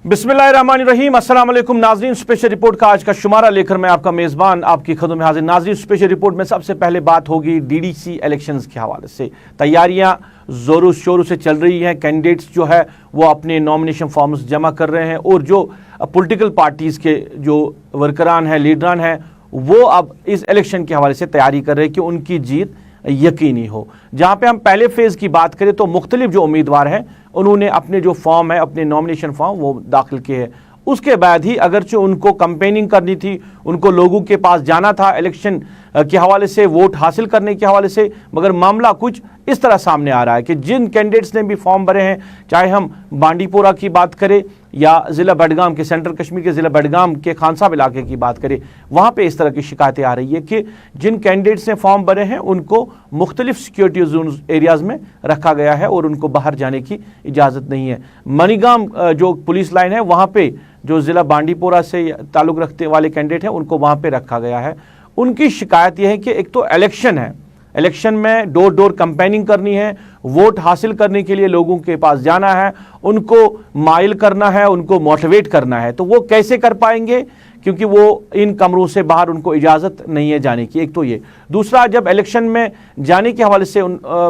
बिस्मिल्लाहिर्रहमानिर्रहीम। अस्सलाम वालेकुम नाज़रीन, स्पेशल रिपोर्ट का आज का शुमारा लेकर मैं आपका मेज़बान आपकी खिदमत में हाजिर। नाज़रीन, स्पेशल रिपोर्ट में सबसे पहले बात होगी डीडीसी इलेक्शंस के हवाले से। तैयारियां ज़ोरों शोरों से चल रही हैं। कैंडिडेट्स जो है वो अपने नॉमिनेशन फॉर्म्स जमा कर रहे हैं और जो पॉलिटिकल पार्टीज़ के जो वर्करान हैं, लीडरान हैं, वो अब इस इलेक्शन के हवाले से तैयारी कर रहे हैं कि उनकी जीत यकीनी हो। जहां पे हम पहले फेज़ की बात करें तो मुख्तलिफ जो उम्मीदवार हैं उन्होंने अपने जो फॉर्म है, अपने नॉमिनेशन फॉर्म वो दाखिल किए हैं। उसके बाद ही अगरचे उनको कैंपेनिंग करनी थी, उनको लोगों के पास जाना था इलेक्शन के हवाले से, वोट हासिल करने के हवाले से, मगर मामला कुछ इस तरह सामने आ रहा है कि जिन कैंडिडेट्स ने भी फॉर्म भरे हैं, चाहे हम बांडीपोरा की बात करें या ज़िला बडगाम के, सेंट्रल कश्मीर के ज़िला बडगाम के खान साहब इलाके की बात करें, वहाँ पे इस तरह की शिकायतें आ रही है कि जिन कैंडिडेट्स ने फॉर्म भरे हैं उनको मुख्तलिफ सिक्योरिटी जोन एरियाज़ में रखा गया है और उनको बाहर जाने की इजाज़त नहीं है। मनीगाम जो पुलिस लाइन है वहाँ पे जो ज़िला बांडीपोरा से ताल्लुक़ रखते वाले कैंडिडेट हैं उनको वहाँ पे रखा गया है। उनकी शिकायत यह है कि एक तो इलेक्शन है, इलेक्शन में डोर डोर कैंपेनिंग करनी है, वोट हासिल करने के लिए लोगों के पास जाना है, उनको माइल करना है, उनको मोटिवेट करना है, तो वो कैसे कर पाएंगे क्योंकि वो इन कमरों से बाहर उनको इजाज़त नहीं है जाने की। एक तो ये, दूसरा जब इलेक्शन में जाने के हवाले से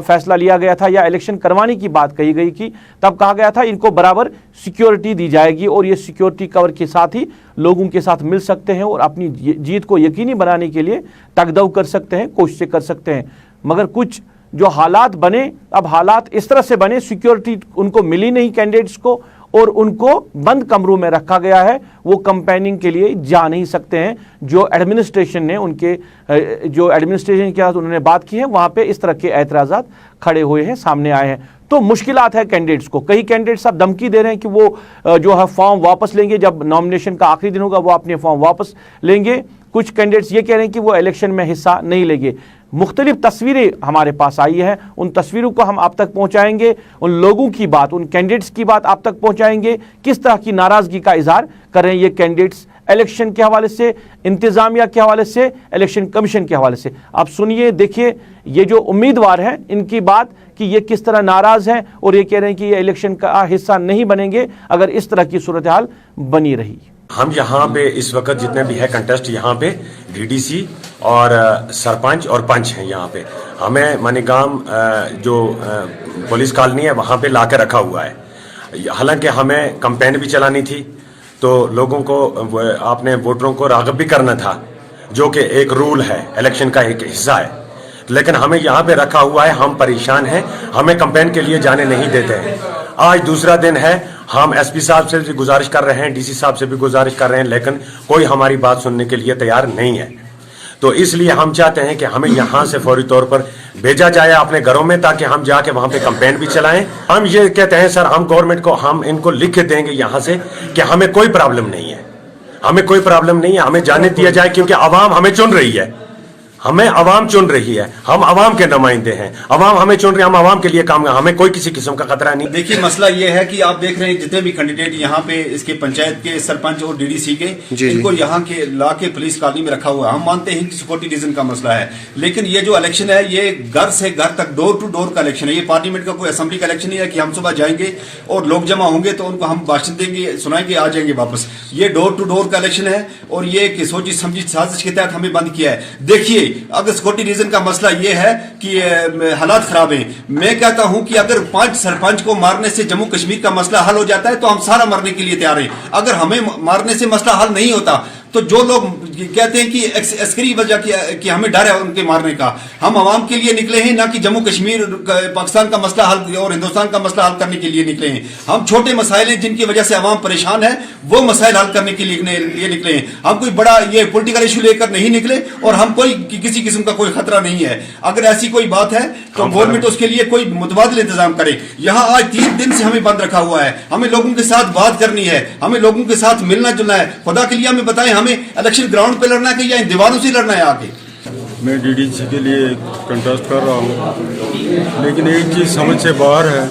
फैसला लिया गया था या इलेक्शन करवाने की बात कही गई कि तब कहा गया था इनको बराबर सिक्योरिटी दी जाएगी और ये सिक्योरिटी कवर के साथ ही लोगों के साथ मिल सकते हैं और अपनी जीत को यकीनी बनाने के लिए तगदव कर सकते हैं, कोशिशें कर सकते हैं। मगर कुछ जो हालात बने, अब हालात इस तरह से बने, सिक्योरिटी उनको मिली नहीं कैंडिडेट्स को और उनको बंद कमरों में रखा गया है, वो कैंपेनिंग के लिए जा नहीं सकते हैं। जो एडमिनिस्ट्रेशन ने उनके जो एडमिनिस्ट्रेशन के साथ उन्होंने बात की है वहाँ पे इस तरह के एतराज़ात खड़े हुए हैं, सामने आए हैं। तो मुश्किलात है कैंडिडेट्स को। कई कैंडिडेट्स अब धमकी दे रहे हैं कि वो जो है फॉर्म वापस लेंगे, जब नॉमिनेशन का आखिरी दिन होगा वो अपने फॉर्म वापस लेंगे। कुछ कैंडिडेट्स ये कह रहे हैं कि वो इलेक्शन में हिस्सा नहीं लेंगे। मुख्तलिफ तस्वीरें हमारे पास आई हैं, उन तस्वीरों को हम आप तक पहुंचाएंगे, उन लोगों की बात, उन कैंडिडेट्स की बात आप तक पहुंचाएंगे, किस तरह की नाराज़गी का इजहार कर रहे हैं ये कैंडिडेट्स इलेक्शन के हवाले से, इंतज़ामिया के हवाले से, इलेक्शन कमीशन के हवाले से। आप सुनिए, देखिए ये जो उम्मीदवार हैं इनकी बात कि ये किस तरह नाराज़ हैं और ये कह रहे हैं कि ये इलेक्शन का हिस्सा नहीं बनेंगे अगर इस तरह की सूरत हाल बनी रही। हम यहाँ पे इस वक्त जितने भी है कंटेस्ट यहाँ पे डीडीसी और सरपंच और पंच हैं। यहाँ पे हमें मनीगाम जो पुलिस कॉलोनी है वहाँ पे लाके रखा हुआ है। हालांकि हमें कैंपेन भी चलानी थी तो लोगों को अपने वोटरों को राग़िब भी करना था, जो कि एक रूल है, इलेक्शन का एक हिस्सा है। लेकिन हमें यहाँ पे रखा हुआ है, हम परेशान हैं, हमें कैंपेन के लिए जाने नहीं देते हैं। आज दूसरा दिन है, हम एसपी साहब से भी गुजारिश कर रहे हैं, डीसी साहब से भी गुजारिश कर रहे हैं, लेकिन कोई हमारी बात सुनने के लिए तैयार नहीं है। तो इसलिए हम चाहते हैं कि हमें यहाँ से फौरी तौर पर भेजा जाए अपने घरों में, ताकि हम जाके वहाँ पे कैंपेन भी चलाएं। हम ये कहते हैं सर, हम गवर्नमेंट को हम इनको लिख के देंगे यहाँ से कि हमें कोई प्रॉब्लम नहीं है, हमें कोई प्रॉब्लम नहीं है, हमें जाने दिया जाए, क्योंकि आवाम हमें चुन रही है, हमें आवाम चुन रही है, हम आवाम के नुमाइंदे हैं, आवाम हमें चुन रहे हैं, हम आवाम के लिए काम कर, हमें कोई किसी किस्म का खतरा नहीं। देखिए मसला ये है कि आप देख रहे हैं जितने भी कैंडिडेट यहाँ पे इसके पंचायत के सरपंच और डीडीसी के, इनको यहाँ के ला के पुलिस कॉलोनी में रखा हुआ है। हम मानते हैं कि सिक्योरिटी रीजन का मसला है, लेकिन ये जो इलेक्शन है ये घर से घर तक, डोर टू डोर का इलेक्शन है। ये पार्लियामेंट का कोई असेंबली का इलेक्शन नहीं है कि हम सुबह जाएंगे और लोग जमा होंगे तो उनको हम भाषण देंगे, सुनाएंगे, आ जाएंगे वापस। ये डोर टू डोर का इलेक्शन है और ये सोची समझी साजिश के तहत हमें बंद किया है। देखिए, अगर सिक्योरिटी रीजन का मसला यह है कि हालात खराब हैं, मैं कहता हूं कि अगर 5 सरपंच को मारने से जम्मू कश्मीर का मसला हल हो जाता है तो हम सारा मरने के लिए तैयार हैं। अगर हमें मारने से मसला हल नहीं होता तो जो लोग कहते हैं कि अस्करी वजह कि हमें डर है उनके मारने का, हम आवाम के लिए निकले हैं, ना कि जम्मू कश्मीर पाकिस्तान का मसला हल और हिंदुस्तान का मसला हल करने के लिए निकले हैं। हम छोटे मसाइल हैं जिनकी वजह से आवाम परेशान है, वो मसाइल हल करने के लिए निकले हैं। हम कोई बड़ा ये पॉलिटिकल इशू लेकर नहीं निकले और हम कोई किसी किस्म का कोई खतरा नहीं है। अगर ऐसी कोई बात है तो गवर्नमेंट उसके लिए कोई मुतबादिल इंतजाम करे। यहाँ आज 3 दिन से हमें बंद रखा हुआ है, हमें लोगों के साथ बात करनी है, हमें लोगों के साथ मिलना जुलना है। खुदा के लिए हमें बताएं, हमें इलेक्शन ग्राउंड पे लड़ना है या इन दीवारों से लड़ना है आगे? मैं डीडीसी के लिए कंटेस्ट कर रहा हूँ, लेकिन एक चीज़ समझ से बाहर है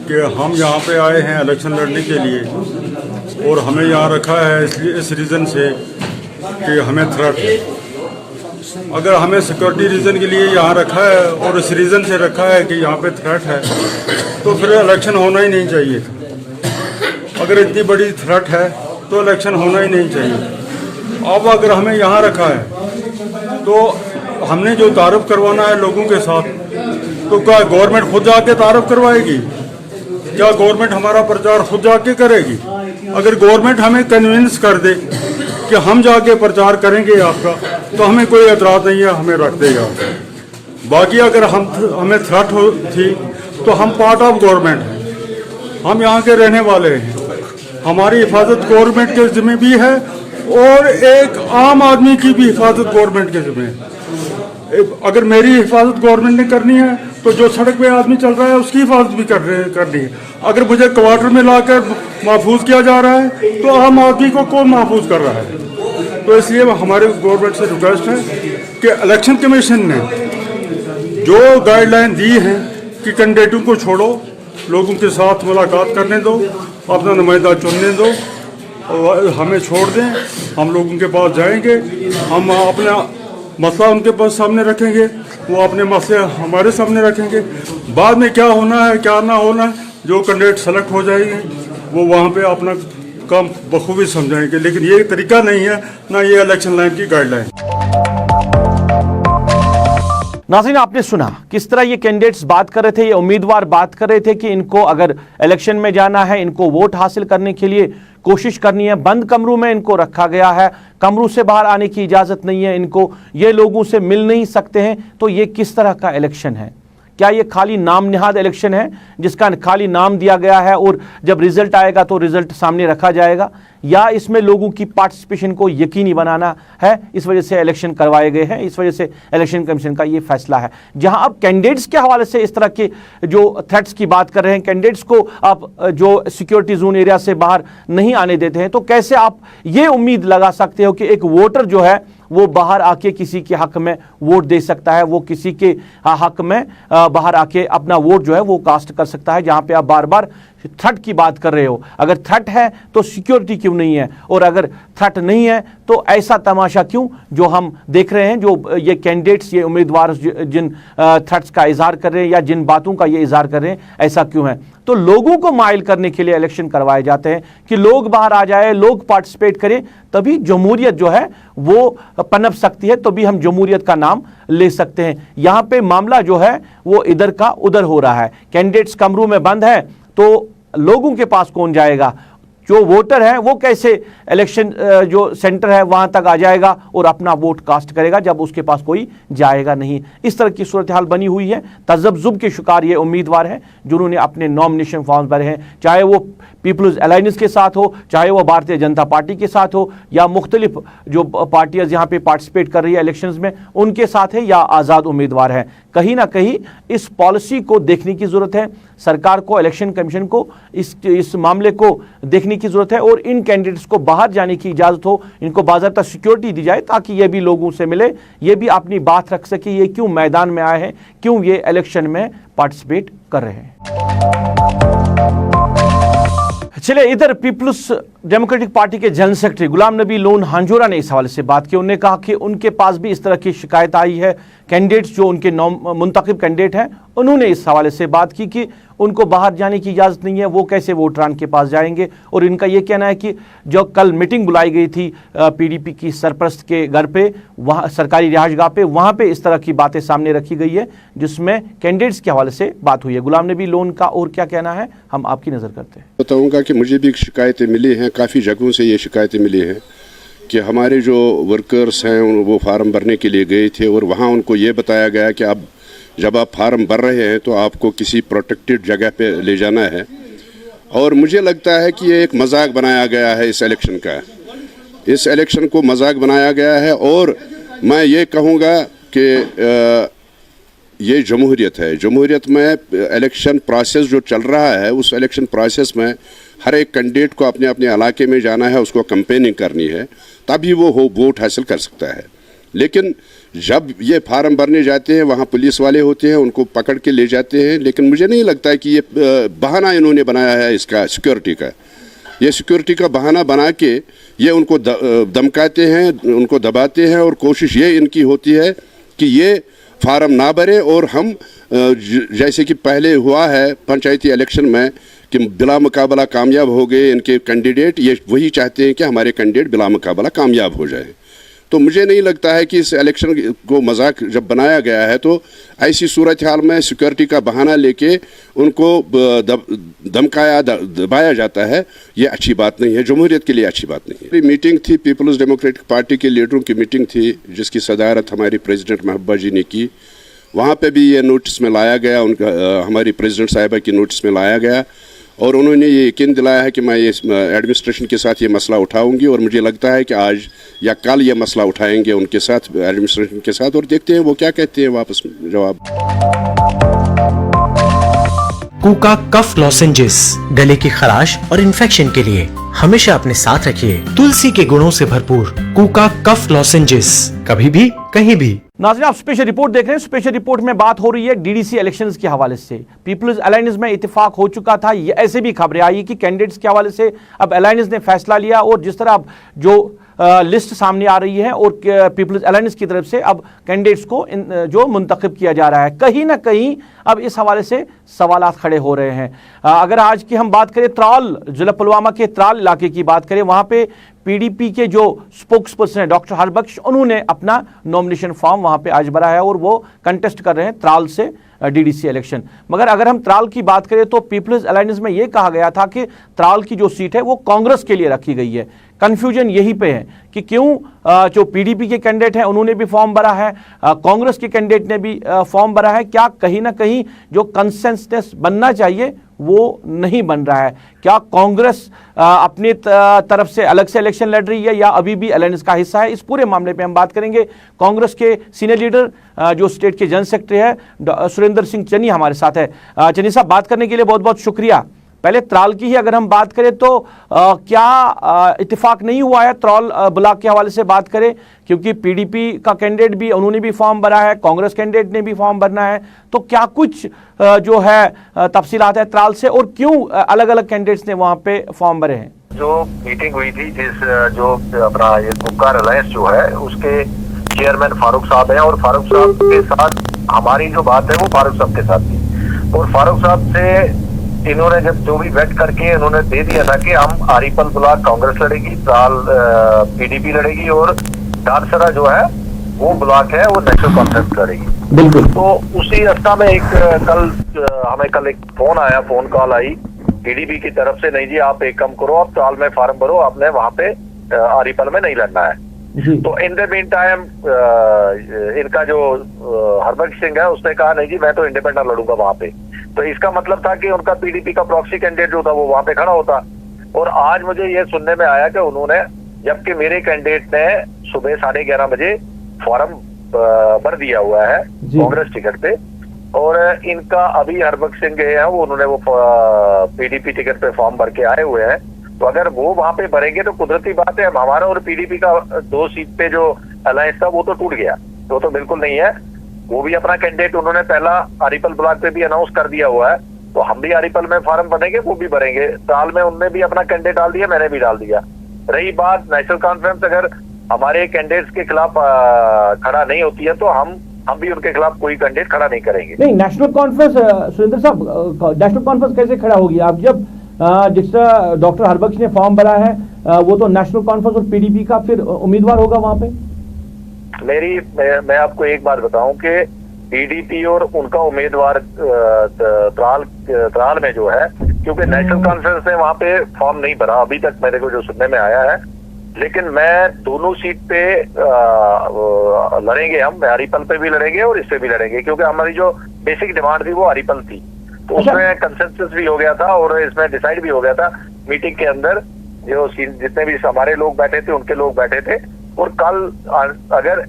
कि हम यहाँ पे आए हैं इलेक्शन लड़ने के लिए और हमें यहाँ रखा है इसलिए इस रीज़न से कि हमें थ्रेट है। अगर हमें सिक्योरिटी रीज़न के लिए यहाँ रखा है और इस रीज़न से रखा है कि यहाँ पे थ्रेट है, तो फिर इलेक्शन होना ही नहीं चाहिए था। अगर इतनी बड़ी थ्रेट है तो इलेक्शन होना ही नहीं चाहिए। अब अगर हमें यहाँ रखा है तो हमने जो तारुफ करवाना है लोगों के साथ, तो क्या गवर्नमेंट खुद जाके तारुफ करवाएगी? क्या गवर्नमेंट हमारा प्रचार खुद जाके करेगी? अगर गवर्नमेंट हमें कन्विंस कर दे कि हम जाके प्रचार करेंगे आपका, तो हमें कोई एतराज़ नहीं है, हमें रख देगा। बाकी अगर हमें थ्रेट हो थी तो हम पार्ट ऑफ गवर्नमेंट हैं, हम यहाँ के रहने वाले हैं, हमारी हिफाजत गवर्नमेंट के ज़िम्मे भी है और एक आम आदमी की भी हिफाजत गवर्नमेंट के ज़िम्मे है। अगर मेरी हिफाजत गवर्नमेंट ने करनी है तो जो सड़क पे आदमी चल रहा है उसकी हिफाजत भी करनी है। अगर मुझे क्वार्टर में लाकर महफूज किया जा रहा है तो आम आदमी को कौन महफूज कर रहा है? तो इसलिए हमारे गवर्नमेंट से रिक्वेस्ट है कि इलेक्शन कमीशन ने जो गाइडलाइन दी है कि कैंडिडेटों को छोड़ो, लोगों के साथ मुलाकात करने दो, अपना नुमाइंदा चुनने दो और हमें छोड़ दें, हम लोगों के पास जाएंगे, हम अपना मसला उनके पास सामने रखेंगे, वो अपने मसले हमारे सामने रखेंगे। बाद में क्या होना है क्या ना होना है, जो कैंडिडेट सेलेक्ट हो जाएंगे वो वहाँ पे अपना काम बखूबी समझाएंगे। लेकिन ये तरीका नहीं है, ना ये इलेक्शन लाइन की गाइडलाइन। नाज़रीन, आपने सुना किस तरह ये कैंडिडेट्स बात कर रहे थे, ये उम्मीदवार बात कर रहे थे कि इनको अगर इलेक्शन में जाना है, इनको वोट हासिल करने के लिए कोशिश करनी है। बंद कमरों में इनको रखा गया है, कमरों से बाहर आने की इजाज़त नहीं है इनको, ये लोगों से मिल नहीं सकते हैं। तो ये किस तरह का इलेक्शन है? क्या ये खाली नाम निहाद इलेक्शन है जिसका खाली नाम दिया गया है और जब रिजल्ट आएगा तो रिजल्ट सामने रखा जाएगा, या इसमें लोगों की पार्टिसिपेशन को यकीनी बनाना है? इस वजह से इलेक्शन करवाए गए हैं, इस वजह से इलेक्शन कमीशन का ये फैसला है। जहां आप कैंडिडेट्स के हवाले से इस तरह के जो थ्रेट्स की बात कर रहे हैं, कैंडिडेट्स को आप जो सिक्योरिटी जोन एरिया से बाहर नहीं आने देते हैं, तो कैसे आप ये उम्मीद लगा सकते हो कि एक वोटर जो है वो बाहर आके किसी के हक में वोट दे सकता है, वो किसी के हक में बाहर आके अपना वोट जो है वो कास्ट कर सकता है? जहां पे आप बार बार थ्रेट की बात कर रहे हो, अगर थ्रेट है तो सिक्योरिटी क्यों नहीं है, और अगर थ्रेट नहीं है तो ऐसा तमाशा क्यों जो हम देख रहे हैं, जो ये कैंडिडेट्स, ये उम्मीदवार जिन थ्रेट्स का इजहार कर रहे हैं या जिन बातों का ये इजहार कर रहे हैं, ऐसा क्यों है? तो लोगों को माइल करने के लिए इलेक्शन करवाए जाते हैं कि लोग बाहर आ जाए, लोग पार्टिसिपेट करें, तभी जमहूरियत जो है वो पनप सकती है, तभी हम जमहूरियत का नाम ले सकते हैं। यहाँ पे मामला जो है वो इधर का उधर हो रहा है। कैंडिडेट्स कमरों में बंद है तो लोगों के पास कौन जाएगा? जो वोटर है वो कैसे इलेक्शन जो सेंटर है वहां तक आ जाएगा और अपना वोट कास्ट करेगा जब उसके पास कोई जाएगा नहीं? इस तरह की सूरत हाल बनी हुई है। तजब्जुब के शिकार ये उम्मीदवार हैं जिन्होंने अपने नॉमिनेशन फॉर्म भरे हैं, चाहे वो पीपल्स अलायंस के साथ हो, चाहे वो भारतीय जनता पार्टी के साथ हो, या मुख्तलिफ जो पार्टियां यहाँ पे पार्टिसिपेट कर रही है इलेक्शंस में उनके साथ है, या आज़ाद उम्मीदवार हैं। कहीं ना कहीं इस पॉलिसी को देखने की जरूरत है, सरकार को, इलेक्शन कमीशन को इस मामले को देखने की जरूरत है और इन कैंडिडेट्स को बाहर जाने की इजाजत हो, इनको बाज़ाब्ता सिक्योरिटी दी जाए ताकि ये भी लोगों से मिले, ये भी अपनी बात रख सके, ये क्यों मैदान में आए हैं, क्यों ये इलेक्शन में पार्टिसिपेट कर रहे हैं। चलिए, इधर पीपल्स डेमोक्रेटिक पार्टी के general secretary Ghulam Nabi loan हांजोरा ने इस हवाले से बात की। उन्होंने कहा कि उनके पास भी इस तरह की शिकायत आई है। कैंडिडेट्स जो उनके मुंतखब कैंडिडेट हैं उन्होंने इस हवाले से बात की कि उनको बाहर जाने की इजाज़त नहीं है, वो कैसे वोटरान के पास जाएंगे। और इनका ये कहना है कि जो कल मीटिंग बुलाई गई थी पीडीपी की सरपरस्त के घर पे, वहाँ सरकारी रिहाइशगाह पे, वहाँ पे इस तरह की बातें सामने रखी गई है जिसमें कैंडिडेट्स के हवाले से बात हुई है। गुलाम नबी लोन का और क्या कहना है हम आपकी नज़र करते हैं। बताऊँगा कि मुझे भी शिकायतें मिली हैं, काफ़ी जगहों से ये शिकायतें मिली हैं कि हमारे जो वर्कर्स हैं वो फार्म भरने के लिए गए थे और वहाँ उनको ये बताया गया कि अब जब आप फार्म भर रहे हैं तो आपको किसी प्रोटेक्टेड जगह पे ले जाना है। और मुझे लगता है कि ये एक मजाक बनाया गया है इस इलेक्शन का, इस इलेक्शन को मजाक बनाया गया है। और मैं ये कहूँगा कि ये जमहूरियत है, जमहूरियत में इलेक्शन प्रोसेस जो चल रहा है उस इलेक्शन प्रोसेस में हर एक कैंडिडेट को अपने अपने इलाके में जाना है, उसको कैंपेनिंग करनी है, तभी वो वोट हासिल कर सकता है। लेकिन जब ये फार्म भरने जाते हैं वहाँ पुलिस वाले होते हैं, उनको पकड़ के ले जाते हैं। लेकिन मुझे नहीं लगता है कि ये बहाना इन्होंने बनाया है इसका, सिक्योरिटी का। ये सिक्योरिटी का बहाना बना के ये उनको धमकाते हैं, उनको दबाते हैं और कोशिश ये इनकी होती है कि ये फार्म ना भरे और हम जैसे कि पहले हुआ है पंचायती इलेक्शन में कि बिला मुकाबला कामयाब हो गए इनके कैंडिडेट, ये वही चाहते हैं कि हमारे कैंडिडेट बिला मुकाबला कामयाब हो जाए। तो मुझे नहीं लगता है कि इस इलेक्शन को मजाक जब बनाया गया है तो ऐसी सूरत हाल में सिक्योरिटी का बहाना लेके उनको धमकाया दबाया जाता है, ये अच्छी बात नहीं है, जमहूरियत के लिए अच्छी बात नहीं है। मीटिंग थी, पीपल्स डेमोक्रेटिक पार्टी के लीडरों की मीटिंग थी जिसकी सदारत हमारी प्रेसिडेंट महबूबा जी ने की। वहाँ पे भी ये नोटिस में लाया गया, उनका हमारी प्रेसिडेंट साहिबा की नोटिस में लाया गया और उन्होंने ये यकीन दिलाया है कि मैं ये एडमिनिस्ट्रेशन के साथ ये मसला उठाऊंगी और मुझे लगता है कि आज या कल ये मसला उठाएंगे उनके साथ, एडमिनिस्ट्रेशन के साथ, और देखते हैं वो क्या कहते हैं वापस जवाब। कूका कफ लॉजेंजेस गले की खराश और इन्फेक्शन के लिए हमेशा अपने साथ रखिए। तुलसी के गुणों से भरपूर कूका कफ लॉजेंजेस, कभी भी कहीं भी। नाज़रीन, आप स्पेशल रिपोर्ट देख रहे हैं। स्पेशल रिपोर्ट में बात हो रही है डीडीसी इलेक्शंस के हवाले से। पीपल्स अलायंस में इत्तेफाक हो चुका था, ये ऐसे भी खबरें आई कि कैंडिडेट्स के हवाले से अब अलायंस ने फैसला लिया और जिस तरह अब जो लिस्ट सामने आ रही है और पीपल्स अलायंस की तरफ से अब कैंडिडेट्स को जो मुंतखब किया जा रहा है, कहीं ना कहीं अब इस हवाले से सवालात खड़े हो रहे हैं। अगर आज की हम बात करें त्राल, जिला पुलवामा के त्राल इलाके की बात करें, वहाँ पे पीडीपी के जो स्पोक्स पर्सन है डॉक्टर हरबख्श, उन्होंने अपना नॉमिनेशन फॉर्म वहाँ पे आज भरा है और वो कंटेस्ट कर रहे हैं त्राल से डीडीसी इलेक्शन। मगर अगर हम त्राल की बात करें तो पीपल्स अलायंस में ये कहा गया था कि त्राल की जो सीट है वो कांग्रेस के लिए रखी गई है। कंफ्यूजन यहीं पे है कि क्यों जो पीडीपी के कैंडिडेट हैं उन्होंने भी फॉर्म भरा है, कांग्रेस के कैंडिडेट ने भी फॉर्म भरा है। क्या कहीं ना कहीं जो कंसेंसस बनना चाहिए वो नहीं बन रहा है? क्या कांग्रेस अपनी तरफ से अलग से इलेक्शन लड़ रही है या अभी भी अलायंस का हिस्सा है? इस पूरे मामले पे हम बात करेंगे। कांग्रेस के सीनियर लीडर जो स्टेट के जनरल सेक्रेटरी है सुरेंद्र सिंह चन्नी हमारे साथ है। चन्नी साहब, बात करने के लिए बहुत बहुत शुक्रिया। पहले त्राल की ही अगर हम बात करें तो क्या इत्तेफाक नहीं हुआ है त्राल ब्लॉक के हवाले से बात करें, क्योंकि पीडीपी का कैंडिडेट भी उन्होंने भी फॉर्म भरा है, कांग्रेस कैंडिडेट ने भी फॉर्म भरना है, तो क्या कुछ जो है तफसीलात है त्राल से और क्यों अलग अलग कैंडिडेट्स ने वहां पे फॉर्म भरे हैं? जो मीटिंग हुई थी जो अपना ये कुकार अलायंस जो है उसके चेयरमैन फारूक साहब हैं और फारूक साहब के साथ हमारी जो बात है वो फारूक साहब के साथ थी और फारूक साहब से इन्होंने जब जो भी वेट करके इन्होंने दे दिया था कि हम आरिपल ब्लॉक कांग्रेस लड़ेगी, त्राल पीडीपी लड़ेगी और डारसरा जो है वो ब्लॉक है वो नेशनल कॉन्फ्रेंस लड़ेगी। बिल्कुल। तो उसी अवस्था में हमें कल एक फोन कॉल आई पीडीपी की तरफ से, नहीं जी आप एक काम करो, आप त्राल में फार्म भरो, आपने वहां पे आरिपल में नहीं लड़ना है। तो इन द मीन टाइम इनका जो हरबख्श सिंह है उसने कहा नहीं जी मैं तो इंडिपेंडेंट लड़ूंगा वहां पे। तो इसका मतलब था कि उनका पीडीपी का प्रॉक्सी कैंडिडेट जो था वो वहां पे खड़ा होता। और आज मुझे ये सुनने में आया कि उन्होंने, जबकि मेरे कैंडिडेट ने सुबह 11:30 बजे फॉर्म भर दिया हुआ है कांग्रेस टिकट पे और इनका अभी हरबख्श सिंह गए हैं वो उन्होंने वो पीडीपी टिकट पे फॉर्म भर के आए हुए हैं। तो अगर वो वहां पे भरेंगे तो कुदरती बात है हमारा और पीडीपी का 2 सीट पे जो अलायंस था वो तो टूट गया, तो बिल्कुल नहीं है। वो भी अपना कैंडिडेट उन्होंने पहला आरिपल ब्लॉक पे भी अनाउंस कर दिया हुआ है, तो हम भी आरिपल में फार्म भरेंगे, वो भी भरेंगे। साल में उनने भी अपना कैंडिडेट डाल दिया, मैंने भी डाल दिया। रही बात नेशनल कॉन्फ्रेंस, अगर हमारे कैंडिडेट्स के खिलाफ खड़ा नहीं होती है तो हम भी उनके खिलाफ कोई कैंडिडेट खड़ा नहीं करेंगे। नहीं, नेशनल कॉन्फ्रेंस सुरेंद्र साहब, नेशनल कॉन्फ्रेंस कैसे खड़ा होगी? आप जब जिस तरह डॉक्टर हरबख्श ने फॉर्म भरा है वो तो नेशनल कॉन्फ्रेंस और पीडीपी का फिर उम्मीदवार होगा वहां पे। मैं आपको एक बात बताऊं कि पीडीपी और उनका उम्मीदवार त्राल में जो है, क्योंकि नेशनल कॉन्फ्रेंस ने वहां पे फॉर्म नहीं भरा अभी तक मेरे को जो सुनने में आया है, लेकिन मैं दोनों सीट पे लड़ेंगे। हम हरिपल पे भी लड़ेंगे और इस पे भी लड़ेंगे, क्योंकि हमारी जो बेसिक डिमांड थी वो हरिपल थी। तो उसमें कंसेंसस भी हो गया था और इसमें डिसाइड भी हो गया था मीटिंग के अंदर, जो जितने भी हमारे लोग बैठे थे उनके लोग बैठे थे। और कल अगर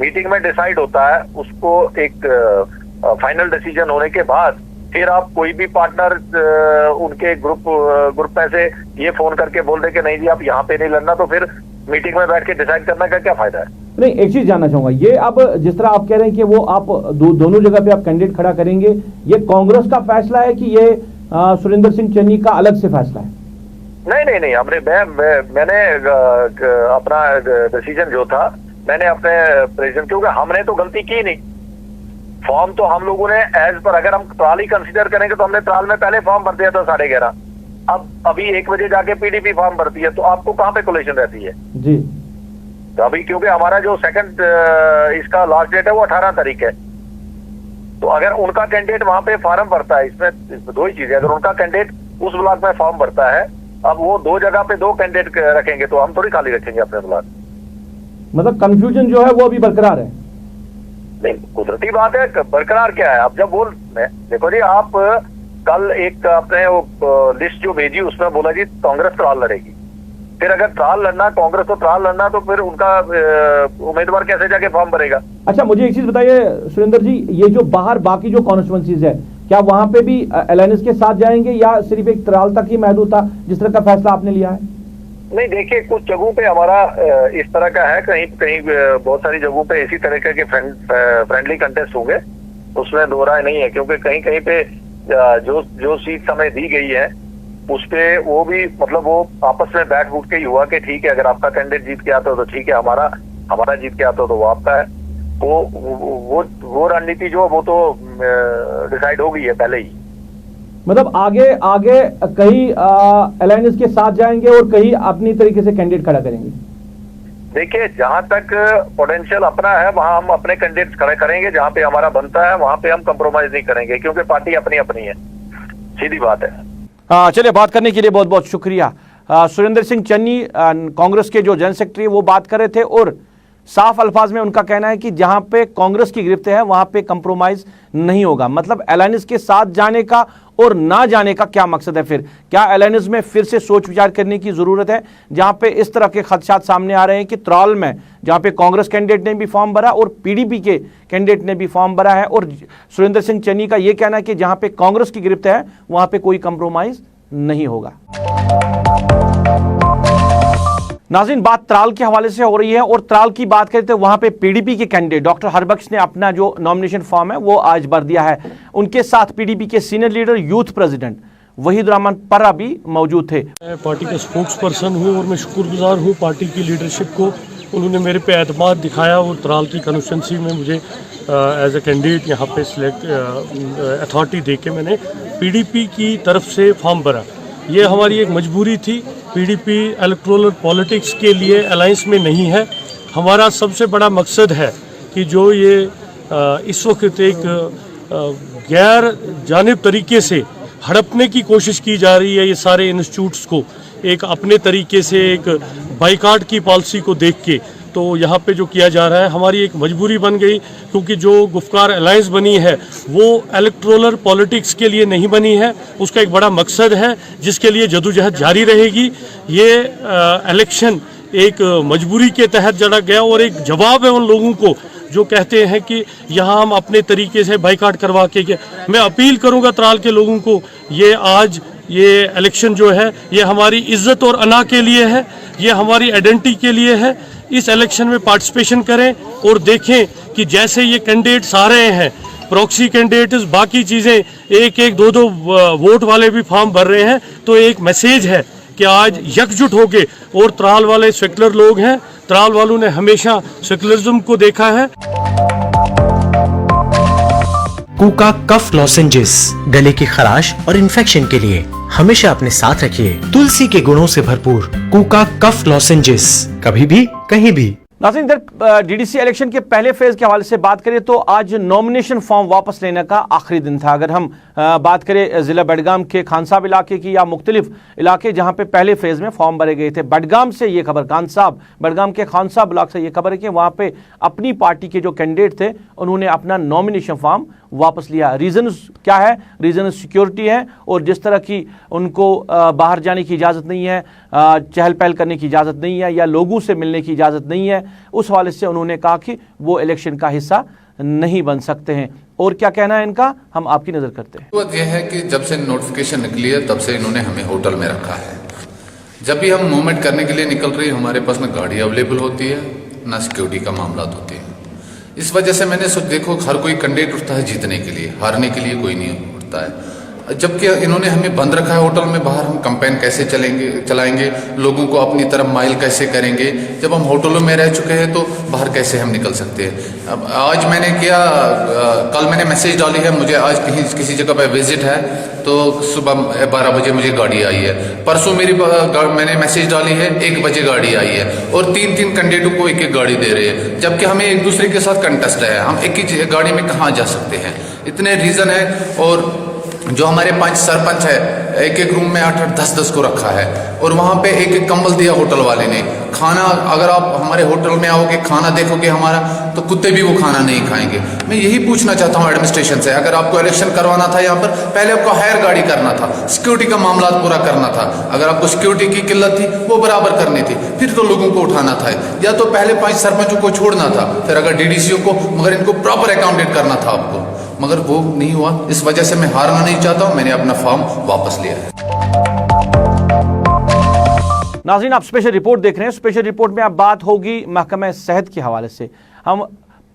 मीटिंग में डिसाइड होता है उसको एक फाइनल डिसीजन होने के बाद फिर आप कोई भी पार्टनर उनके ग्रुप में से ये फोन करके बोल दे कि नहीं जी आप यहाँ पे नहीं लड़ना, तो फिर मीटिंग में बैठ के डिसाइड करने का क्या फायदा है? नहीं, एक चीज जानना चाहूंगा, ये अब जिस तरह आप कह रहे हैं कि वो आप दोनों जगह पे आप कैंडिडेट खड़ा करेंगे, ये कांग्रेस का फैसला है कि ये सुरेंद्र सिंह चन्नी का अलग से फैसला है? नहीं, मैंने अपना डिसीजन जो था मैंने अपने प्रेसिडेंट, क्योंकि हमने तो गलती की नहीं, फॉर्म तो हम लोगों ने एज पर, अगर हम ट्राल ही कंसीडर करेंगे तो हमने ट्राल में पहले फॉर्म भर दिया था 11:30। अब अभी 1 बजे जाके पीडीपी फॉर्म भरती है, तो आपको कहाँ पे कोलेशन रहती है जी? तो अभी क्योंकि हमारा जो सेकंड इसका लास्ट डेट है वो 18 तारीख है, तो अगर उनका कैंडिडेट वहां पे फॉर्म भरता है, इसमें 2 ही चीजें, अगर उनका कैंडिडेट उस ब्लॉक में फॉर्म भरता है, अब वो 2 जगह पे 2 कैंडिडेट रखेंगे, तो हम थोड़ी खाली रखेंगे अपने ब्लॉक। मतलब कंफ्यूजन जो है वो अभी बरकरार है? नहीं, कुदरती बात है, बरकरार क्या है। अब जब वो देखो जी, आप कल एक अपने लिस्ट जो भेजी उसमें बोला जी कांग्रेस ट्राल लड़ेगी, फिर अगर ट्राल लड़ना कांग्रेस को ट्राल लड़ना, तो फिर उनका उम्मीदवार कैसे जाके फॉर्म भरेगा? अच्छा, मुझे एक चीज बताइए सुरेंद्र जी, ये जो बाहर बाकी जो कॉन्स्टिट्यूएंसीज है, क्या वहां पे भी अलायंस के साथ जाएंगे या सिर्फ एक ट्राल तक ही महदूद था जिस तरह का फैसला आपने लिया है? नहीं, देखिए कुछ जगहों पे हमारा इस तरह का है, कहीं कहीं बहुत सारी जगहों पे इसी तरह के फ्रेंडली कंटेस्ट होंगे, उसमें दो राय नहीं है, क्योंकि कहीं कहीं पे जो सीट हमें दी गई है उस पे वो भी मतलब वो आपस में बैठ उठ के ही हुआ कि ठीक है, अगर आपका कैंडिडेट जीत के आता हो तो ठीक है, हमारा जीत के आता हो तो वो आपका है। वो रणनीति जो वो तो डिसाइड हो गई है पहले ही। मतलब आगे कहीं अलायंस के साथ जाएंगे और कहीं अपनी तरीके से कैंडिडेट खड़ा करेंगे? देखिए, जहां तक पोटेंशियल अपना है वहां हम अपने कैंडिडेट खड़े करेंगे, जहां पे हमारा बनता है वहां पे हम कंप्रोमाइज नहीं करेंगे, क्योंकि पार्टी अपनी अपनी है, सीधी बात है। चलिए, बात करने के लिए बहुत बहुत शुक्रिया। सुरेंद्र सिंह चन्नी कांग्रेस के जो जनरल सेक्रेटरी वो बात कर रहे थे और साफ अल्फाज में उनका कहना है कि जहां पे कांग्रेस की गिरफ्त है वहां पे कंप्रोमाइज नहीं होगा। मतलब अलायंस के साथ जाने का और ना जाने का क्या मकसद है? फिर क्या अलायंस में फिर से सोच विचार करने की जरूरत है, जहां पे इस तरह के खदशात सामने आ रहे हैं कि त्राल में जहां पे कांग्रेस कैंडिडेट ने भी फॉर्म भरा और पीडीपी के कैंडिडेट ने भी फॉर्म भरा है, और सुरेंद्र सिंह चन्नी का यह कहना है कि जहां पे कांग्रेस की गिरफ्त है वहां पे कोई कंप्रोमाइज नहीं होगा। नाज़रीन, बात त्राल के हवाले से हो रही है और त्राल की बात करें तो वहां पे पीडीपी के कैंडिडेट डॉक्टर हरबख्श ने अपना जो नॉमिनेशन फॉर्म है वो आज भर दिया है। उनके साथ पीडीपी के senior leader youth president Waheed Rahman पर्रा भी मौजूद थे। मैं पार्टी का स्पोक्स पर्सन हूँ और मैं शुक्रगुजार हूँ पार्टी की लीडरशिप को, उन्होंने मेरे पे एतमाद दिखाया और त्राल की कॉन्स्टिट्यूंसी में मुझे एज ए कैंडिडेट यहाँ पे सिलेक्ट अथॉरिटी दे के मैंने पीडीपी की तरफ से फॉर्म भरा। ये हमारी एक मजबूरी थी, पीडीपी इलेक्टोरल पॉलिटिक्स के लिए अलायंस में नहीं है। हमारा सबसे बड़ा मकसद है कि जो ये इस वक्त एक गैर जानिब तरीके से हड़पने की कोशिश की जा रही है, ये सारे इंस्टीट्यूट्स को एक अपने तरीके से एक बाइकाट की पॉलिसी को देख के, तो यहाँ पे जो किया जा रहा है हमारी एक मजबूरी बन गई, क्योंकि जो गुफ्कार अलायंस बनी है वो इलेक्टोरल पॉलिटिक्स के लिए नहीं बनी है, उसका एक बड़ा मकसद है जिसके लिए जदोजहद जारी रहेगी। ये इलेक्शन एक मजबूरी के तहत लड़ा गया और एक जवाब है उन लोगों को जो कहते हैं कि यहाँ हम अपने तरीके से बाइकाट करवा के। मैं अपील करूँगा त्राल के लोगों को, ये आज ये इलेक्शन जो है ये हमारी इज्जत और अना के लिए है, ये हमारी आइडेंटिटी के लिए है। इस इलेक्शन में पार्टिसिपेशन करें और देखें कि जैसे ये कैंडिडेट्स आ रहे हैं, प्रॉक्सी कैंडिडेट्स, बाकी चीज़ें, एक एक दो दो वोट वाले भी फॉर्म भर रहे हैं, तो एक मैसेज है कि आज एकजुट होके, और त्राल वाले सेक्युलर लोग हैं, त्राल वालों ने हमेशा सेक्युलरिज्म को देखा है। कूका कफ लॉसेंजेस गले की खराश और इन्फेक्शन के लिए हमेशा अपने साथ रखिए। तुलसी के गुणों से भरपूर कूका कफ लॉसेंजेस, कभी भी कहीं भी। नाज़रीन, इधर डीडीसी इलेक्शन के पहले फेज के हवाले से बात करें तो आज नॉमिनेशन फॉर्म वापस लेने का आखिरी दिन था। अगर हम बात करें जिला बडगाम के खान साहब इलाके की या मुख्तलिफ इलाके जहां पे पहले फेज में फॉर्म भरे गए थे, बडगाम से ये खबर, बडगाम के खान साहब ब्लॉक से ये खबर है कि वहां पे अपनी पार्टी के जो कैंडिडेट थे उन्होंने अपना नॉमिनेशन फॉर्म वापस लिया। रीजन क्या है? रीजन सिक्योरिटी है, और जिस तरह की उनको बाहर जाने की इजाज़त नहीं है, चहल पहल करने की इजाज़त नहीं है, या लोगों से मिलने की इजाज़त नहीं है, उस हवाले से उन्होंने कहा कि वो इलेक्शन का हिस्सा नहीं बन सकते हैं। और क्या कहना है इनका, हम आपकी नज़र करते हैं। बात यह है कि जब से नोटिफिकेशन निकली है तब से इन्होंने हमें होटल में रखा है। जब भी हम मूवमेंट करने के लिए निकल रही है, हमारे पास न गाड़ी अवेलेबल होती है ना सिक्योरिटी का मामला होती है। इस वजह से मैंने देखो, हर कोई कैंडिडेट उठता है जीतने के लिए, हारने के लिए कोई नहीं उठता है। जबकि इन्होंने हमें बंद रखा है होटल में। बाहर हम कैंपेन कैसे चलाएंगे, लोगों को अपनी तरफ माइल कैसे करेंगे? जब हम होटलों में रह चुके हैं तो बाहर कैसे हम निकल सकते हैं? अब आज मैंने कल मैंने मैसेज डाली है, मुझे आज किसी जगह पे विजिट है तो सुबह 12 बजे मुझे गाड़ी आई है। परसों मैंने मैसेज डाली है, 1 बजे गाड़ी आई है, और 3 कैंडिडेटों को एक गाड़ी दे रहे हैं, जबकि हमें एक दूसरे के साथ कंटेस्ट है। हम एक ही गाड़ी में कहाँ जा सकते हैं? इतने रीजन है। और जो हमारे 5 सरपंच है, एक रूम में 8-8, 10-10 को रखा है, और वहां पे एक कंबल दिया होटल वाले ने। खाना, अगर आप हमारे होटल में आओगे, खाना देखोगे हमारा, तो कुत्ते भी वो खाना नहीं खाएंगे। मैं यही पूछना चाहता हूँ एडमिनिस्ट्रेशन से, अगर आपको इलेक्शन करवाना था यहाँ पर, पहले आपको हायर गाड़ी करना था, सिक्योरिटी का मामला पूरा करना था। अगर आपको सिक्योरिटी की किल्लत थी वो बराबर करनी थी, फिर तो लोगों को उठाना था। या तो पहले 5 सरपंचों को छोड़ना था, फिर अगर डीडीसीओ को, मगर इनको प्रॉपर अकाउंटेट करना था आपको, मगर वो नहीं हुआ। इस वजह से मैं हारना नहीं चाहता हूं, मैंने अपना फॉर्म वापस लिया है। नाज़रीन, आप स्पेशल रिपोर्ट देख रहे हैं। स्पेशल रिपोर्ट में अब बात होगी महकमा सेहत के हवाले से। हम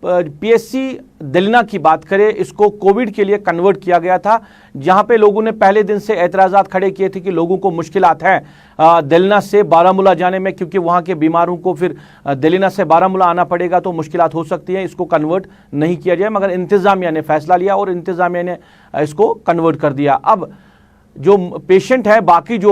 पीएससी दिलना की बात करें, इसको कोविड के लिए कन्वर्ट किया गया था, जहां पे लोगों ने पहले दिन से एतराज़ात खड़े किए थे कि लोगों को मुश्किलात हैं दिलना से बारामूला जाने में, क्योंकि वहां के बीमारों को फिर दिलना से बारामूला आना पड़ेगा तो मुश्किलात हो सकती है। इसको कन्वर्ट नहीं किया जाए, मगर इंतज़ामिया ने फैसला लिया और इंतज़ामिया ने इसको कन्वर्ट कर दिया। अब जो पेशेंट है, बाकी जो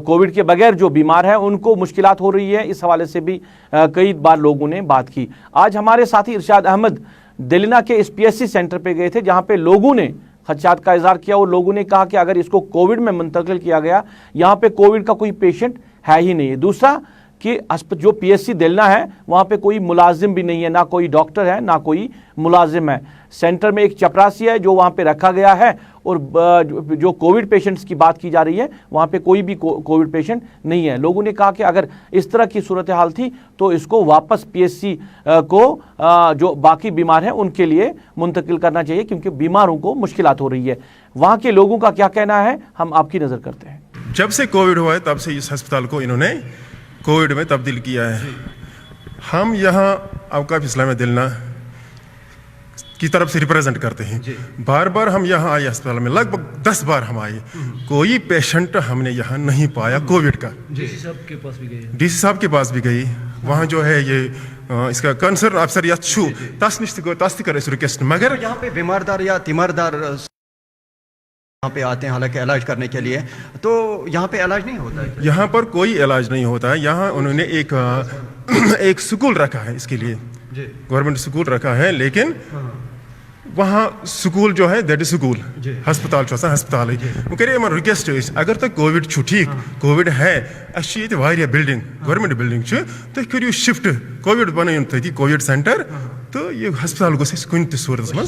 कोविड के बगैर जो बीमार हैं, उनको मुश्किलात हो रही है। इस हवाले से भी कई बार लोगों ने बात की। आज हमारे साथी इरशाद अहमद दिलना के इस पीएससी सेंटर पे गए थे, जहां पे लोगों ने खदशात का इजहार किया और लोगों ने कहा कि अगर इसको कोविड में मुंतकिल किया गया, यहाँ पे कोविड का कोई पेशेंट है ही नहीं है। दूसरा कि जो पीएससी दिलना है, वहाँ पे कोई मुलाजिम भी नहीं है, ना कोई डॉक्टर है ना कोई मुलाजिम है। सेंटर में एक चपरासी है जो वहाँ पे रखा गया है, और जो कोविड पेशेंट्स की बात की जा रही है, वहाँ पे कोई भी कोविड पेशेंट नहीं है। लोगों ने कहा कि अगर इस तरह की सूरत हाल थी तो इसको वापस पीएससी को जो बाकी बीमार हैं उनके लिए मुंतकिल करना चाहिए, क्योंकि बीमारों को मुश्किलात हो रही है। वहाँ के लोगों का क्या कहना है, हम आपकी नज़र करते हैं। जब से कोविड हुआ है तब से इस अस्पताल को इन्होंने कोविड में तब्दील किया है। हम यहाँ अवकाफ इस्लामिया दिलना की तरफ से रिप्रेजेंट करते हैं। बार बार हम यहाँ आए अस्पताल में, लगभग 10 बार हम आए, कोई पेशेंट हमने यहाँ नहीं पाया कोविड का। डीसी साहब के पास भी गई, वहाँ जो है ये इसका कंसर्न अफसर या छू तस्ती कर रिक्वेस्ट, मगर यहाँ पे बीमारदार या तीमारदार यहाँ पे आते हैं हालांकि इलाज करने के लिए, तो यहाँ पे इलाज नहीं होता है। यहाँ पर कोई इलाज नहीं होता है। यहाँ उन्होंने एक स्कूल रखा है इसके लिए, गवर्नमेंट स्कूल रखा है, लेकिन वहाँ स्कूल जो है दैट इज स्कूल, हस्पताल हस्पताल वो कह रहे रिक्वेस्ट अगर तो कोविड ठीक कोविड है ये बिल्डिंग गवर्नमेंट बिल्डिंग तो करो शिफ्ट कोविड बन कोविड सेंटर, तो ये हस्पताल कुन सूरत में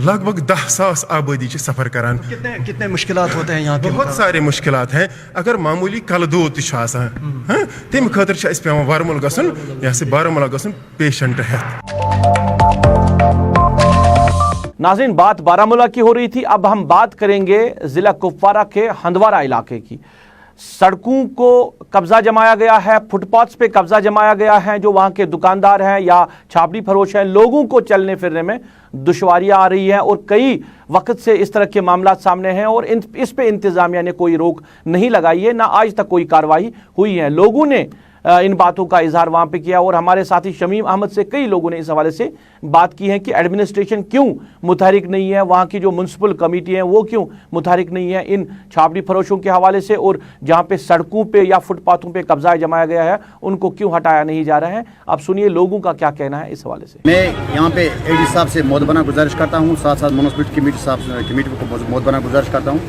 लगभग 10,000 आबादी सफर करान। कितने मुश्किलात होते हैं यहाँ पे? बहुत सारे मुश्किलात हैं। अगर मामूली कल दो तम खतर पे बारामूला गसन, यहाँ से बारामूला गसन पेशेंट है। नाज़रीन, बात बारामूला की हो रही थी, अब हम बात करेंगे जिला कुपवारा के हंदवारा इलाके की। सड़कों को कब्जा जमाया गया है, फुटपाथ्स पे कब्जा जमाया गया है। जो वहाँ के दुकानदार हैं या छापड़ी फरोश हैं, लोगों को चलने फिरने में दुश्वारियां आ रही हैं और कई वक्त से इस तरह के मामला सामने हैं और इस पे इंतज़ामिया ने कोई रोक नहीं लगाई है, ना आज तक कोई कार्रवाई हुई है। लोगों ने इन बातों का इजहार वहाँ पे किया और हमारे साथी शमीम अहमद से कई लोगों ने इस हवाले से बात की है कि एडमिनिस्ट्रेशन क्यों मुतहरिक नहीं है, वहाँ की जो म्युनिसिपल कमेटी है वो क्यों मुतहरिक नहीं है इन छापड़ी फरोशों के हवाले से, और जहाँ पे सड़कों पे या फुटपाथों पे कब्जा जमाया गया है उनको क्यों हटाया नहीं जा रहा है। आप सुनिए लोगों का क्या कहना है इस हवाले से। मैं यहाँ पे एडी साहब से मोदबना गुजारिश करता हूँ, साथ साथ म्युनिसिपल कमेटी को मोदबना गुजारिश करता हूँ।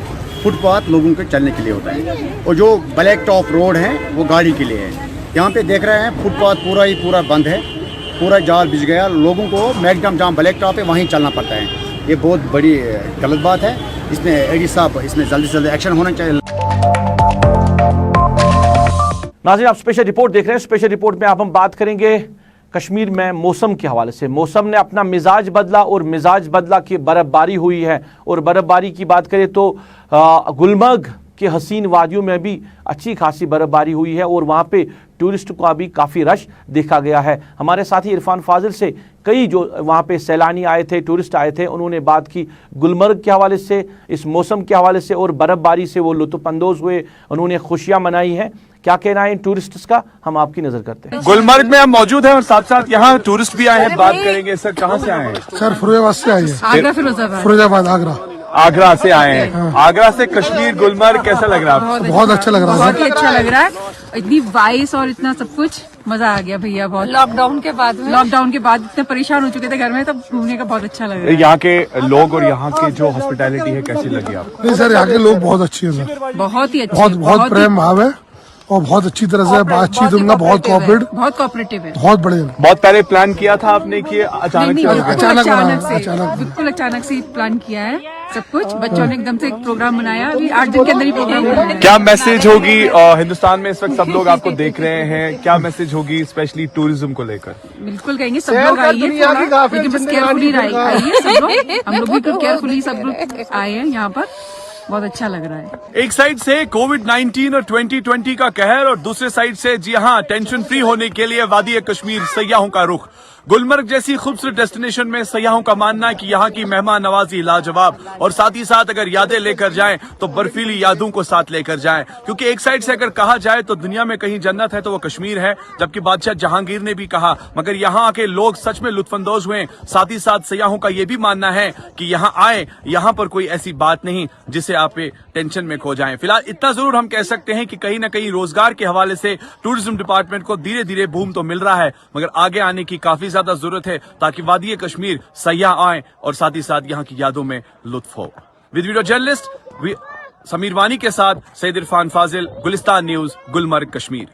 फुटपाथ लोगों के चलने के लिए होता है और जो ब्लैक टॉप रोड है वो गाड़ी के लिए है। यहाँ पे देख रहे हैं फुटपाथ पूरा बंद है, पूरा जाल बिछ गया, लोगों को मैक्सिमम जहाँ ब्लैक टॉप है वहीं चलना पड़ता है। ये बहुत बड़ी गलत बात है, इसमें एडी साहब इसमें जल्दी से जल्दी एक्शन होना चाहिए। नाज़रीन, आप स्पेशल रिपोर्ट देख रहे हैं। स्पेशल रिपोर्ट में आप हम बात करेंगे कश्मीर में मौसम के हवाले से। मौसम ने अपना मिजाज बदला और मिजाज बदला कि बर्फबारी हुई है, और बर्फबारी की बात करें तो गुलमर्ग के हसीन वादियों में भी अच्छी खासी बर्फबारी हुई है और वहाँ पे टूरिस्ट का भी काफ़ी रश देखा गया है। हमारे साथी इरफान फाजिल से कई जो वहाँ पे सैलानी आए थे, टूरिस्ट आए थे, उन्होंने बात की गुलमर्ग के हवाले से, इस मौसम के हवाले से और बर्फ़बारी से वो लुत्फ़अंदोज़ हुए, उन्होंने खुशियाँ मनाई हैं। क्या कहना है इन टूरिस्ट्स का, हम आपकी नज़र करते हैं। गुलमर्ग में हम मौजूद हैं और साथ साथ यहाँ टूरिस्ट भी आए हैं, बात करेंगे। सर कहाँ से आए हैं? सर फिरोजाबाद से आए हैं। आगरा फिरोजाबाद। फिरोजाबाद आगरा। आगरा से आए हैं। आगरा से कश्मीर गुलमर्ग कैसा लग रहा है? बहुत अच्छा लग रहा है। बहुत ही अच्छा लग रहा है। इतनी वाइस और इतना सब कुछ मजा आ गया भैया। बहुत लॉकडाउन के बाद इतने परेशान हो चुके थे घर में, तब घूमने का बहुत अच्छा लग रहा है। यहाँ के लोग और यहाँ की जो हॉस्पिटैलिटी है कैसी लगी आपको? नहीं सर, यहाँ के लोग बहुत अच्छे हैं सर, बहुत ही अच्छे, बहुत प्रेम भाव है और बहुत अच्छी तरह से बातचीत, उनका बहुत कोऑपरेटिव है, बहुत बढ़िया। बहुत पहले प्लान किया था आपने कि अचानक बिल्कुल अचानक से प्लान किया है सब कुछ। बच्चों ने एकदम से एक प्रोग्राम बनाया, अभी 8 दिन के अंदर ही प्रोग्राम बनाया। क्या मैसेज होगी हिंदुस्तान में इस वक्त सब लोग आपको देख रहे हैं, क्या मैसेज होगी स्पेशली टूरिज्म को लेकर? बिल्कुल कहेंगे सब लोग आइए, लेकिन बस केयरफुली आइए सब लोग। हम लोग भी केयरफुली सब लोग आए हैं यहाँ पर, बहुत अच्छा लग रहा है। एक साइड से कोविड-19 और 2020 का कहर और दूसरे साइड से जी हाँ टेंशन फ्री होने के लिए वादी कश्मीर सयाहों का रुख। गुलमर्ग जैसी खूबसूरत डेस्टिनेशन में सयाहों का मानना है कि यहाँ की मेहमान नवाजी लाजवाब, और साथ ही साथ अगर यादें लेकर जाएं तो बर्फीली यादों को साथ लेकर जाएं, क्योंकि एक साइड से अगर कहा जाए तो दुनिया में कहीं जन्नत है तो वो कश्मीर है, जबकि बादशाह जहांगीर ने भी कहा, मगर यहाँ आके लोग सच में लुत्फानंदोज हुए। साथ ही साथ सयाहों का ये भी मानना है कि यहाँ आए, यहाँ पर कोई ऐसी बात नहीं जिसे आप टेंशन में खो जाएं। फिलहाल इतना जरूर हम कह सकते हैं कि कहीं ना कहीं रोजगार के हवाले से टूरिज्म डिपार्टमेंट को धीरे धीरे बूम तो मिल रहा है, मगर आगे आने की काफी ज्यादा जरूरत है ताकि वादी कश्मीर सयाह आए और साथ ही साथ यहाँ की यादों में लुत्फ हो। विद वीडियो जर्नलिस्ट समीर वानी के साथ सैयद इरफान फाजिल, गुलिस्तान न्यूज, गुलमर्ग कश्मीर।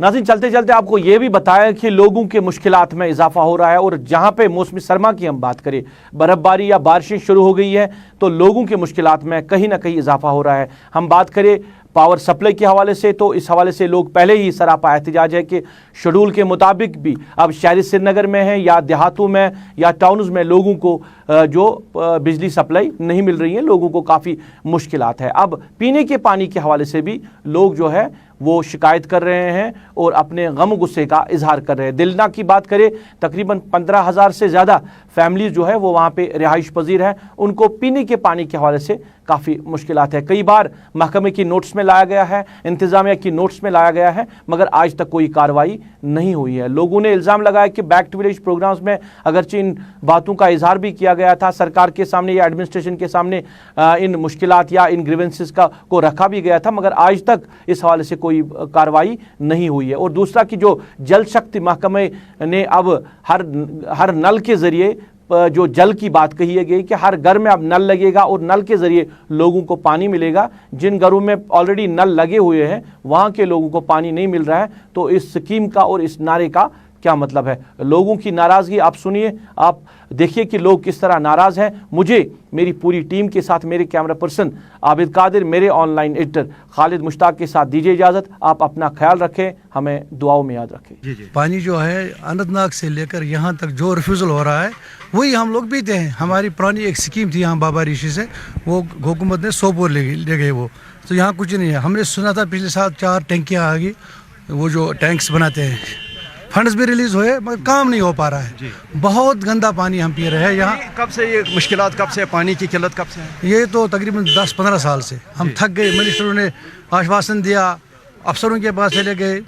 नाज़रीन, चलते चलते आपको ये भी बताया कि लोगों के मुश्किलात में इजाफा हो रहा है, और जहाँ पे मौसमी सरमा की हम बात करें, बर्फ़बारी या बारिशें शुरू हो गई है तो लोगों के मुश्किलात में कहीं ना कहीं इजाफा हो रहा है। हम बात करें पावर सप्लाई के हवाले से, तो इस हवाले से लोग पहले ही सरापा एहतजाज है कि शेड्यूल के मुताबिक भी अब शहरी श्रीनगर में है या देहातों में या टाउन्स में लोगों को जो बिजली सप्लाई नहीं मिल रही है, लोगों को काफ़ी मुश्किलात है। अब पीने के पानी के हवाले से भी लोग जो है वो शिकायत कर रहे हैं और अपने गम गुस्से का इजहार कर रहे हैं। दिलना की बात करें, तकरीबन 15,000 से ज़्यादा फैमिली जो है वो वहाँ पे रिहाइश पजीर है, उनको पीने के पानी के हवाले से काफ़ी मुश्किलात है। कई बार महकमे की नोट्स में लाया गया है, इंतज़ामिया की नोट्स में लाया गया है, मगर आज तक कोई कार्रवाई नहीं हुई है। लोगों ने इल्ज़ाम लगाया कि बैक टू विलेज प्रोग्राम्स में अगरचे इन बातों का इजहार भी किया गया था, सरकार के सामने या एडमिनिस्ट्रेशन के सामने इन मुश्किलात या इन ग्रीवेंसेस को रखा भी गया था, मगर आज तक इस हवाले से कोई कार्रवाई नहीं हुई है। और दूसरा कि जो जल शक्ति महकमे ने अब हर नल के ज़रिए जो जल की बात कही है गई कि हर घर में अब नल लगेगा और नल के ज़रिए लोगों को पानी मिलेगा। जिन घरों में ऑलरेडी नल लगे हुए हैं वहाँ के लोगों को पानी नहीं मिल रहा है, तो इस स्कीम का और इस नारे का क्या मतलब है? लोगों की नाराज़गी आप सुनिए, आप देखिए कि लोग किस तरह नाराज़ हैं। मुझे मेरी पूरी टीम के साथ, मेरे कैमरा पर्सन आबिद कादिर, मेरे ऑनलाइन एडिटर खालिद मुश्ताक के साथ दीजिए इजाज़त। आप अपना ख्याल रखें, हमें दुआओं में याद रखें। पानी जो है अनंतनाग से लेकर यहाँ तक जो रिफ्यूज़ल हो रहा है वही हम लोग पीते हैं। हमारी पुरानी एक स्कीम थी यहाँ बाबा ऋषि से, वो हुकूमत ने सोपोर ले गए वो, तो यहाँ कुछ नहीं है। हमने सुना था पिछले साल 4 टैंकियाँ आ गई, वो जो टैंक्स बनाते हैं, फंड्स भी रिलीज हुए, मगर काम नहीं हो पा रहा है। बहुत गंदा पानी हम पी रहे हैं यहाँ। कब से ये मुश्किलात, कब से पानी की किल्लत कब से है? ये तो तकरीबन 10-15 साल से हम थक गए। मिनिस्टरों ने आश्वासन दिया, अफसरों के पास चले गए,